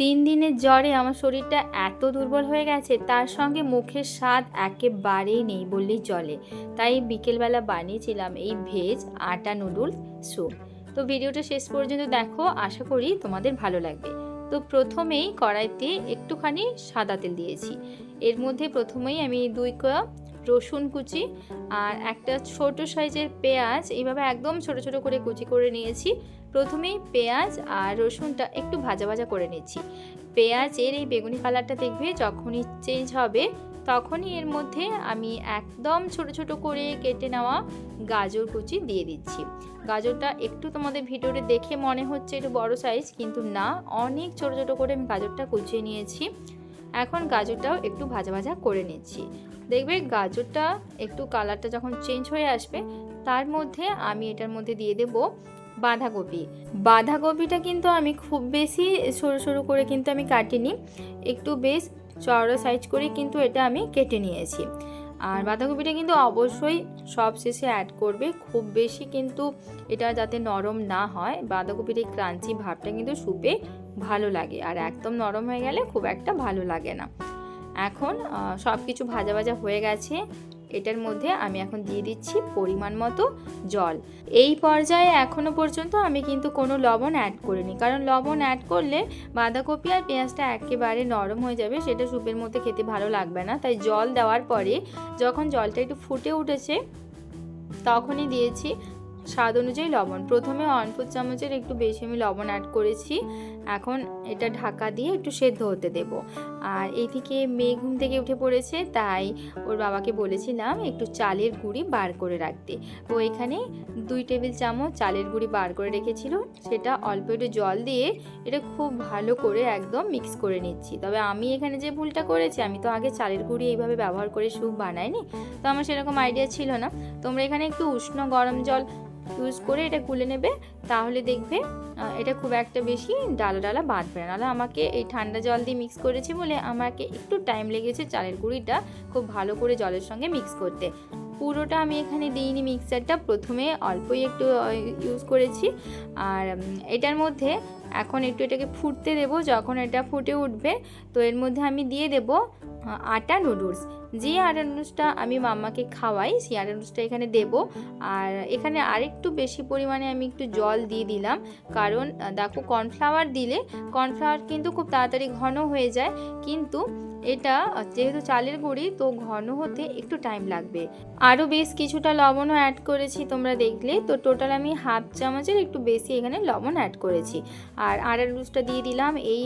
3 দিনের জ্বরে আমার শরীরটা এত দুর্বল হয়ে গেছে, তার সঙ্গে মুখের স্বাদ একেবারেই নেই বললেই চলে। তাই বিকেলবেলা বানিয়েছিলাম এই ভেজ আটা নুডলস স্যুপ। তো ভিডিওটা শেষ পর্যন্ত দেখো, আশা করি তোমাদের ভালো লাগবে। তো প্রথমেই কড়াইতে একটুখানি সাদা তেল দিয়েছি। এর মধ্যে প্রথমেই আমি 2 কোয়া রসুন কুচি আর একটা ছোট সাইজের পেঁয়াজ এইভাবে একদম ছোট ছোট করে কুচি করে নিয়েছি। প্রথমেই পেঁয়াজ আর রসুনটা একটু ভাজা ভাজা করে নিচ্ছি। পেঁয়াজের এই বেগুনি কালারটা দেখবে যখনই চেঞ্জ হবে, তখনই এর মধ্যে আমি একদম ছোট ছোট করে কেটে নেওয়া গাজর কুচি দিয়ে দিচ্ছি। গাজরটা একটু তোমাদের ভিডিওতে দেখে মনে হচ্ছে একটু বড় সাইজ, কিন্তু না, অনেক ছোট ছোট করে আমি গাজরটা কুচিয়ে নিয়েছি। এখন গাজরটাও একটু ভাজা ভাজা করে নিচ্ছি। দেখবে গাজরটা একটু কালারটা যখন চেঞ্জ হয়ে আসবে, তার মধ্যে আমি এটার মধ্যে দিয়ে দেব বাঁধাকপি। বাঁধাকপিটা কিন্তু আমি খুব বেশি সরু সরু করে কিন্তু আমি কাটিনি, একটু বেশ চওড়া সাইজ করে কিন্তু এটা আমি কেটে নিয়েছি। আর বাঁধাকপিটা কিন্তু অবশ্যই সব শেষে অ্যাড করবে, খুব বেশি কিন্তু এটা যাতে নরম না হয়। বাঁধাকপির এই ক্রাঞ্চি ভাবটা কিন্তু স্যুপে ভালো লাগে, আর একদম নরম হয়ে গেলে খুব একটা ভালো লাগে না। এখন সব কিছু ভাজা ভাজা হয়ে গেছে, এটার মধ্যে আমি এখন দিয়ে দিচ্ছি পরিমাণ মতো জল। এই পর্যায়ে এখনো পর্যন্ত আমি কিন্তু কোনো লবণ অ্যাড করিনি, কারণ লবণ অ্যাড করলে বাঁধাকপি আর পেঁয়াজটা একেবারে নরম হয়ে যাবে, সেটা স্যুপের মধ্যে খেতে ভালো লাগবে না। তাই জল দেওয়ার পরে যখন জলটা একটু ফুটে উঠেছে, তখনই দিয়েছি স্বাদ অনুযায়ী লবণ। প্রথমে 1 ফুট চামচের একটু বেশি আমি লবণ অ্যাড করেছি। এখন এটা ঢাকা দিয়ে একটু সেদ্ধ হতে দেব। আর এইদিকে মেয়ে ঘুম থেকে উঠে পড়েছে, তাই ওর বাবাকে বলেছিলাম একটু চালের গুঁড়ি বার করে রাখতে। ও এখানে 2 টেবিল চামচ চালের গুঁড়ি বার করে রেখেছিল, সেটা অল্প একটু জল দিয়ে এটা খুব ভালো করে একদম মিক্স করে নিচ্ছি। তবে আমি এখানে যে ভুলটা করেছি, আমি তো আগে চালের গুঁড়ি এইভাবে ব্যবহার করে স্যুপ বানাইনি, তো আমার সেরকম আইডিয়া ছিল না। তোমরা এখানে একটু উষ্ণ গরম জল ইউজ করে এটা গুলে নেবে, তাহলে দেখবে এটা খুব একটা বেশি ডালা ডালা বাঁধবে না। নাহলে আমাকে এই ঠান্ডা জল দিয়ে মিক্স করেছি বলে আমাকে একটু টাইম লেগেছে চালের গুঁড়িটা খুব ভালো করে জলের সঙ্গে মিক্স করতে। পুরোটা আমি এখানে দিইনি মিক্সারটা, প্রথমে অল্পই একটু ইউজ করেছি। আর এটার মধ্যে এখন একটু এটাকে ফুটতে দেব। যখন এটা ফুটে উঠবে, তো এর মধ্যে আমি দিয়ে দেব আটা নুডলস। যে আটা নুডলসটা আমি মাম্মাকে খাওয়াই, সেই আটা নুডলসটা এখানে দেব। আর এখানে আরেকটু বেশি পরিমাণে আমি একটু জল দিয়ে দিলাম, কারণ দেখো কর্নফ্লাওয়ার দিলে কর্নফ্লাওয়ার কিন্তু খুব তাড়াতাড়ি ঘন হয়ে যায়, কিন্তু এটা যেহেতু চালের গুঁড়ি, তো ঘন হতে একটু টাইম লাগবে। আরও বেশ কিছুটা লবণও অ্যাড করেছি তোমরা দেখলে। তো টোটাল আমি 1/2 চামচের একটু বেশি এখানে লবণ অ্যাড করেছি। আর আটা নুডলসটা দিয়ে দিলাম। এই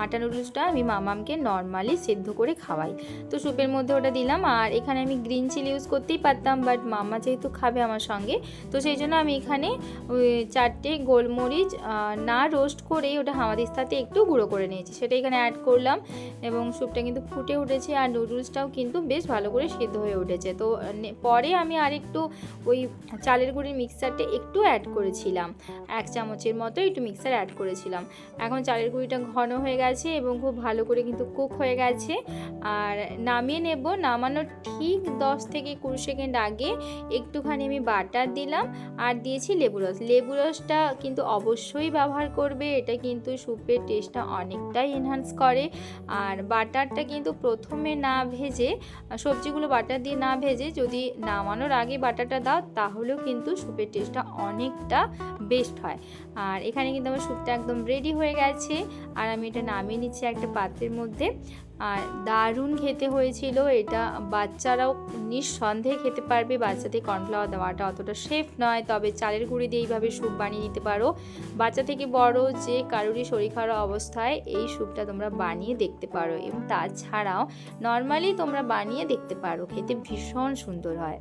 আটা নুডলসটা আমি মামামকে নর্মালি সেদ্ধ করে খাওয়াই, তো স্যুপের মধ্যে ওটা দিলাম। আর এখানে আমি গ্রিন চিলি ইউজ করতেই পারতাম, বাট মাম্মা যেহেতু খাবে আমার সঙ্গে, তো সেই জন্য আমি এখানে 4টে গোলমরিচ না রোস্ট করেই ওটা হামাদিস্তাতে একটু গুঁড়ো করে নিয়েছি, সেটা এখানে অ্যাড করলাম। এবং স্যুপটা কিন্তু ফুটে উঠেছে, আর নুডলসটাও কিন্তু বেশ ভালো করে সেদ্ধ হয়ে উঠেছে। তো পরে আমি আরেকটু ওই চালের গুঁড়ির মিক্সারটা একটু অ্যাড করেছিলাম, 1 চামচের মতো একটু মিক্সার অ্যাড করেছিলাম। এখন চালের গুঁড়িটা ঘন হয়ে গেছে এবং খুব ভালো করে কিন্তু কুক হয়ে গেছে। আর নামিয়ে নেব। নামানোর ঠিক 10 থেকে 20 সেকেন্ড আগে একটুখানি আমি বাটার দিলাম, আর দিয়েছি লেবু রস। লেবু রসটা কিন্তু অবশ্যই ব্যবহার করবে, এটা কিন্তু স্যুপের টেস্টটা অনেকটাই এনহান্স করে। আর বাটারটা কিন্তু প্রথমে না ভেজে, সবজিগুলো বাটার দিয়ে না ভেজে যদি নামানোর আগে বাটারটা দাও, তাহলেও কিন্তু স্যুপের টেস্টটা অনেকটা বেস্ট হয়। আর এখানে কিন্তু আমার স্যুপটা একদম রেডি হয়ে গেছে, আর আমি এটা নামিয়ে নিচ্ছি একটা পাত্রের মধ্যে। আর দারুণ খেতে হয়েছিল এটা, বাচ্চারাও নিঃসন্দেহে খেতে পারবে। বাচ্চাদের কর্নফ্লাওয়ার দেওয়াটা অতটা সেফ নয়, তবে চালের গুঁড়ি দিয়ে এইভাবে স্যুপ বানিয়ে নিতে পারো। বাচ্চা থেকে বড় যে কারোরই শরীর খারাপ অবস্থায় এই স্যুপটা তোমরা বানিয়ে দেখতে পারো, এবং তাছাড়াও নর্মালি তোমরা বানিয়ে দেখতে পারো, খেতে ভীষণ সুন্দর হয়।